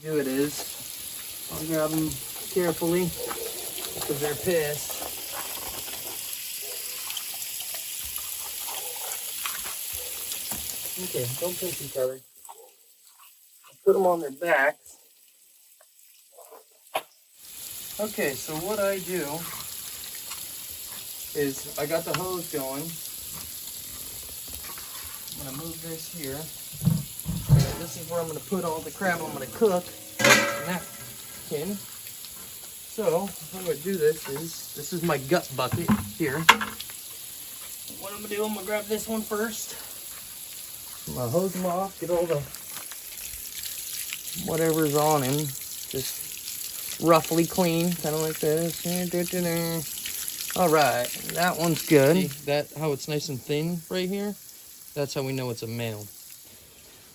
do it is, I'll grab them carefully because they're pissed. Okay, don't pinch each other. Put them on their backs. Okay, so what I do is I got the hose going. I'm gonna move this here. This is where I'm gonna put all the crab I'm gonna cook in that tin. So how I'm gonna do this is my gut bucket here. What I'm gonna do, I'm gonna grab this one first. I'm gonna hose him off, get all the whatever's on him, just roughly clean, kind of like this. All right, that one's good. See that how it's nice and thin right here? That's how we know it's a male.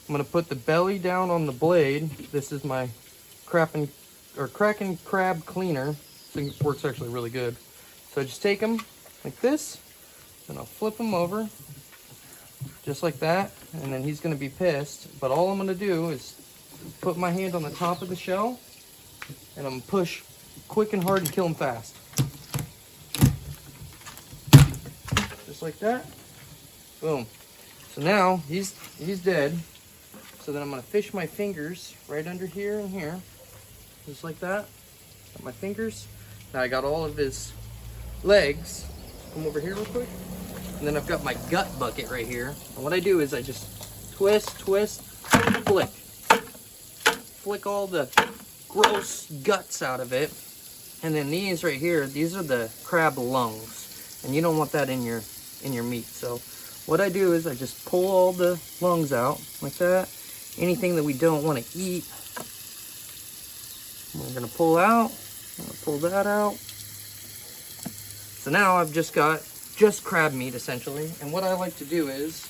I'm gonna put the belly down on the blade. This is my cracking crab cleaner. I think it works actually really good. So I just take them like this, and I'll flip them over, just like that, and then he's gonna be pissed. But all I'm gonna do is put my hand on the top of the shell, and I'm gonna push quick and hard and kill him fast. Just like that. Boom. So now he's dead. So then I'm gonna fish my fingers right under here and here, just like that. Got my fingers. Now I got all of his legs. Come over here real quick. And then I've got my gut bucket right here. And what I do is I just twist, flick. Flick all the gross guts out of it. And then these right here, these are the crab lungs. And you don't want that in your meat. So what I do is I just pull all the lungs out like that. Anything that we don't want to eat, we're going to pull out. I'm going to pull that out. So now I've just got crab meat essentially. And what I like to do is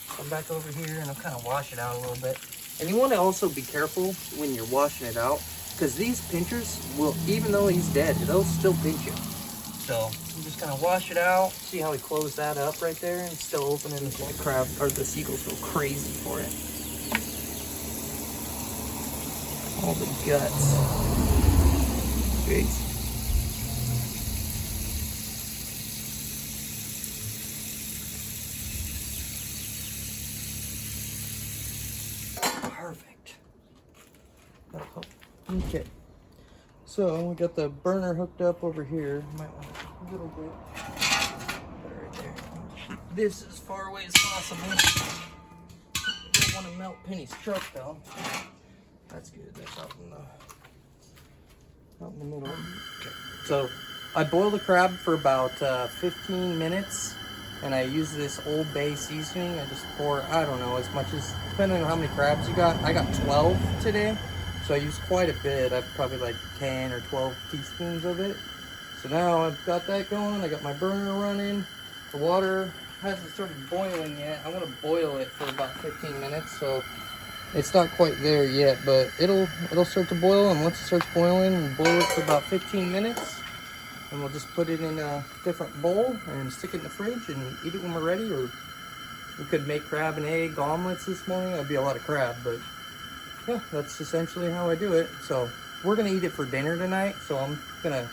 come back over here and I'll kind of wash it out a little bit. And you want to also be careful when you're washing it out, because these pinchers will, even though he's dead, they'll still pinch you. So I'm just gonna wash it out. See how he closed that up right there and still opening the crab, or the seagulls go crazy for it. All the guts. Jeez. Perfect. Okay. So we got the burner hooked up over here. Might want a little bit. Put it right there. Keep this as far away as possible. Don't want to melt Penny's truck though. That's good. That's out in the middle. Okay. So I boil the crab for about 15 minutes, and I use this Old Bay seasoning. I just pour, I don't know, as much as, depending on how many crabs you got. I got 12 today. So I used quite a bit. I've probably like 10 or 12 teaspoons of it. So now I've got that going. I got my burner running. The water hasn't started boiling yet. I want to boil it for about 15 minutes. So it's not quite there yet, but it'll start to boil. And once it starts boiling, we'll boil it for about 15 minutes. And we'll just put it in a different bowl and stick it in the fridge and eat it when we're ready. Or we could make crab and egg omelets this morning. That'd be a lot of crab, but yeah, that's essentially how I do it. So we're gonna eat it for dinner tonight. So I'm gonna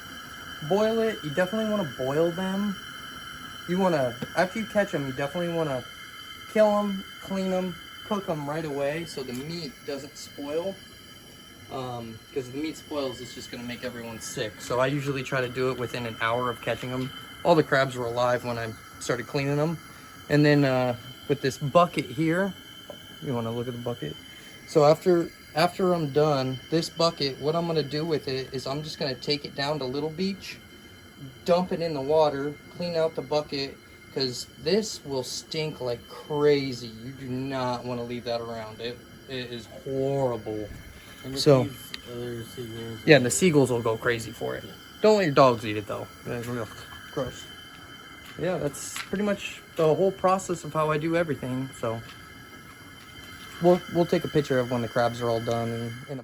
boil it. You definitely want to boil them. You want to, after you catch them, you definitely want to kill them, clean them, cook them right away so the meat doesn't spoil. Because if the meat spoils, it's just gonna make everyone sick. So I usually try to do it within an hour of catching them. All the crabs were alive when I started cleaning them. And then with this bucket here, you want to look at the bucket. So after I'm done, this bucket, what I'm gonna do with it is I'm just gonna take it down to Little Beach, dump it in the water, clean out the bucket, because this will stink like crazy. You do not want to leave that around. It is horrible. And so, yeah, and the seagulls will go crazy for it. Don't let your dogs eat it though. It's real gross. Yeah, that's pretty much the whole process of how I do everything. So we'll take a picture of when the crabs are all done and